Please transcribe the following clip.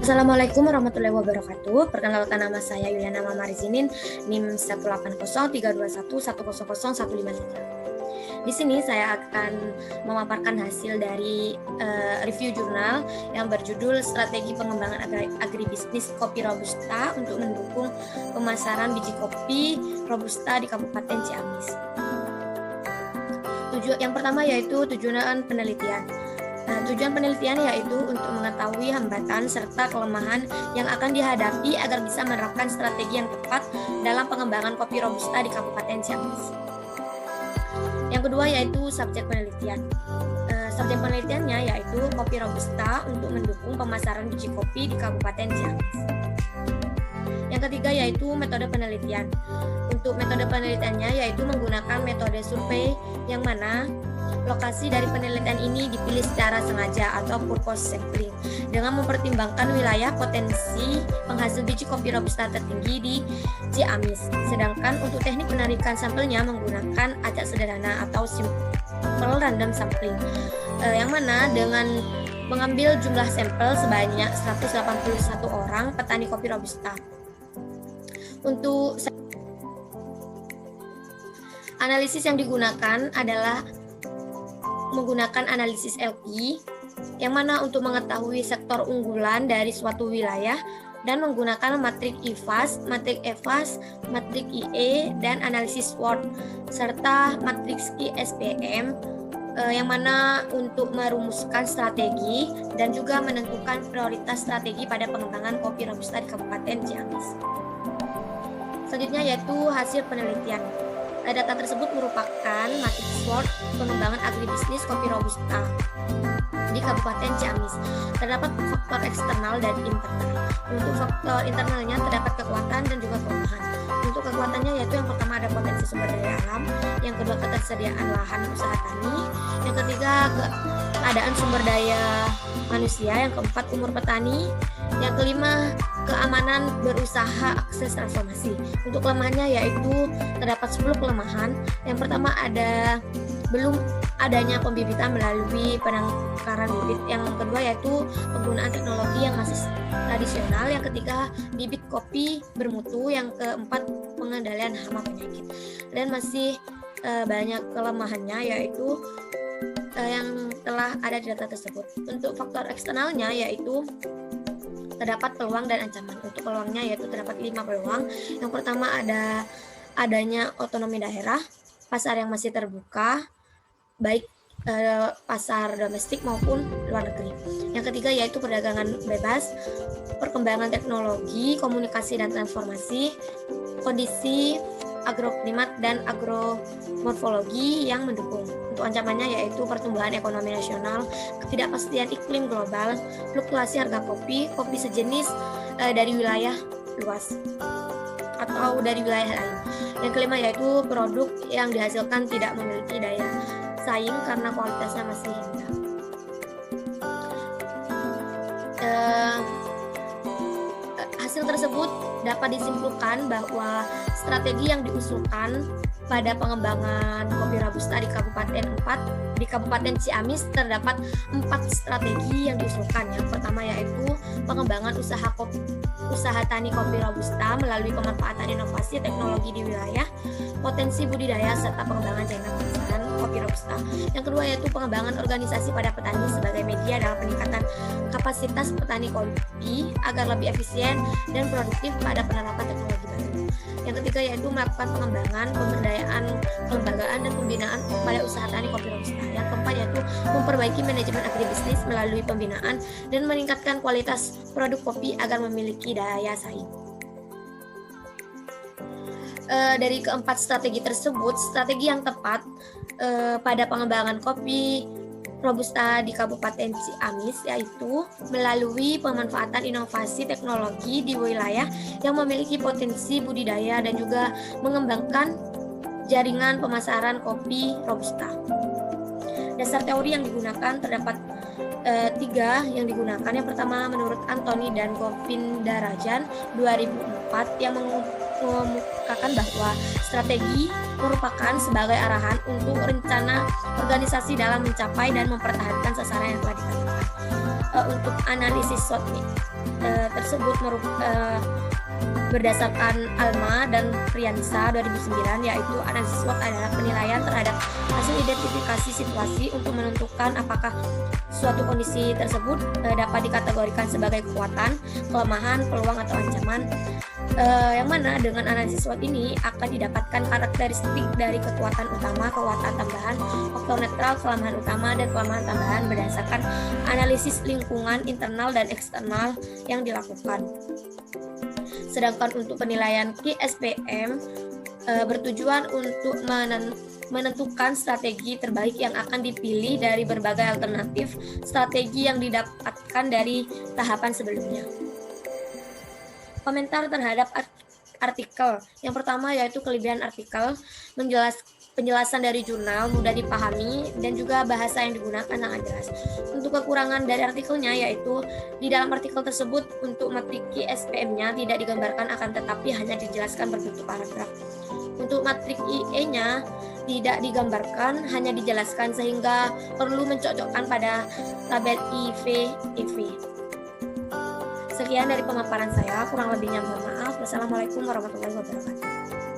Assalamualaikum warahmatullahi wabarakatuh. Perkenalkan, nama saya Yuliana Mamarizinin, NIM 180321100100153. Di sini saya akan memaparkan hasil dari review jurnal yang berjudul Strategi Pengembangan Agribisnis Kopi Robusta untuk mendukung pemasaran biji kopi Robusta di Kabupaten Ciamis. Yang pertama yaitu tujuan penelitian. Tujuan penelitian yaitu untuk mengetahui hambatan serta kelemahan yang akan dihadapi agar bisa menerapkan strategi yang tepat dalam pengembangan kopi Robusta di Kabupaten Ciamis. Yang kedua yaitu subjek penelitian. Subjek penelitiannya yaitu kopi Robusta untuk mendukung pemasaran biji kopi di Kabupaten Ciamis. Yang ketiga yaitu metode penelitian. Untuk metode penelitiannya yaitu menggunakan metode survei yang mana lokasi dari penelitian ini dipilih secara sengaja atau purpose sampling dengan mempertimbangkan wilayah potensi penghasil biji kopi Robusta tertinggi di Ciamis. Sedangkan untuk teknik penarikan sampelnya menggunakan acak sederhana atau simple random sampling, yang mana dengan mengambil jumlah sampel sebanyak 181 orang petani kopi Robusta. Untuk analisis yang digunakan adalah menggunakan analisis LP, yang mana untuk mengetahui sektor unggulan dari suatu wilayah dan menggunakan matrik IFAS, matrik EVAS, matrik IE, dan analisis SWOT, serta matriks ISPM, yang mana untuk merumuskan strategi dan juga menentukan prioritas strategi pada pengembangan kopi Robusta di Kabupaten Ciamis. Selanjutnya yaitu hasil penelitian. Data tersebut merupakan matriks SWOT pengembangan agribisnis kopi Robusta di Kabupaten Ciamis. Terdapat faktor eksternal dan internal. Untuk faktor internalnya terdapat kekuatan dan juga kelemahan. Untuk kekuatannya yaitu yang pertama ada potensi sumber daya alam, yang kedua ketersediaan lahan usaha tani, yang ketiga keadaan sumber daya manusia, yang keempat umur petani, yang kelima keamanan berusaha akses transformasi. Untuk kelemahannya yaitu terdapat 10 kelemahan. Yang pertama ada belum adanya pembibitan melalui penangkaran bibit. Yang kedua yaitu penggunaan teknologi yang masih tradisional. Yang ketiga bibit kopi bermutu. Yang keempat pengendalian hama penyakit. Dan masih banyak kelemahannya yaitu yang telah ada di data tersebut. Untuk faktor eksternalnya yaitu terdapat peluang dan ancaman. Untuk peluangnya yaitu terdapat 5 peluang. Yang pertama adanya otonomi daerah, pasar yang masih terbuka, baik pasar domestik maupun luar negeri. Yang ketiga yaitu perdagangan bebas, perkembangan teknologi, komunikasi dan transformasi, kondisi agroklimat dan agromorfologi yang mendukung. Untuk ancamannya yaitu pertumbuhan ekonomi nasional, ketidakpastian iklim global, fluktuasi harga kopi sejenis dari wilayah luas atau dari wilayah lain. Yang kelima yaitu produk yang dihasilkan tidak memiliki daya saing karena kualitasnya masih rendah. Hasil tersebut dapat disimpulkan bahwa strategi yang diusulkan pada pengembangan kopi Robusta di Kabupaten Ciamis terdapat 4 strategi yang diusulkan. Yang pertama yaitu pengembangan usaha tani kopi Robusta melalui pemanfaatan inovasi teknologi di wilayah, potensi budidaya serta pengembangan jaringan pemasaran kopi Robusta. Yang kedua yaitu pengembangan organisasi pada petani sebagai media dalam peningkatan kapasitas petani kopi agar lebih efisien dan produktif pada penerapan teknologi baru. Yang ketiga yaitu melakukan pengembangan, pemberdayaan, kelembagaan dan pembinaan pada usaha tani kopi Robusta. Yang keempat yaitu memperbaiki manajemen agribisnis melalui pembinaan dan meningkatkan kualitas produk kopi agar memiliki daya saing. Dari keempat strategi tersebut, strategi yang tepat pada pengembangan kopi Robusta di Kabupaten Ciamis yaitu melalui pemanfaatan inovasi teknologi di wilayah yang memiliki potensi budidaya dan juga mengembangkan jaringan pemasaran kopi Robusta. Dasar teori yang digunakan terdapat 3 yang digunakan. Yang pertama menurut Anthony dan Govindarajan 2004 yang mengemukakan bahwa strategi merupakan sebagai arahan untuk rencana organisasi dalam mencapai dan mempertahankan sasaran yang telah ditentukan. untuk analisis SWOT tersebut berdasarkan Alma dan Priyansa 2009, yaitu analisis SWOT adalah penilaian terhadap hasil identifikasi situasi untuk menentukan apakah suatu kondisi tersebut dapat dikategorikan sebagai kekuatan, kelemahan, peluang, atau ancaman. Yang mana dengan analisis SWOT ini akan didapatkan karakteristik dari kekuatan utama, kekuatan tambahan, faktor netral, kelemahan utama, dan kelemahan tambahan berdasarkan analisis lingkungan internal dan eksternal yang dilakukan. Sedangkan untuk penilaian KSPM bertujuan untuk menentukan strategi terbaik yang akan dipilih dari berbagai alternatif strategi yang didapatkan dari tahapan sebelumnya. Komentar terhadap artikel. Yang pertama yaitu kelebihan artikel, penjelasan dari jurnal mudah dipahami dan juga bahasa yang digunakan sangat jelas. Untuk kekurangan dari artikelnya yaitu di dalam artikel tersebut untuk matrik SPM-nya tidak digambarkan, akan tetapi hanya dijelaskan berbentuk paragraf. Untuk matrik IE-nya tidak digambarkan, hanya dijelaskan, sehingga perlu mencocokkan pada tabel IV-EV. Sekian dari pemaparan saya, kurang lebihnya mohon maaf. Wassalamualaikum warahmatullahi wabarakatuh.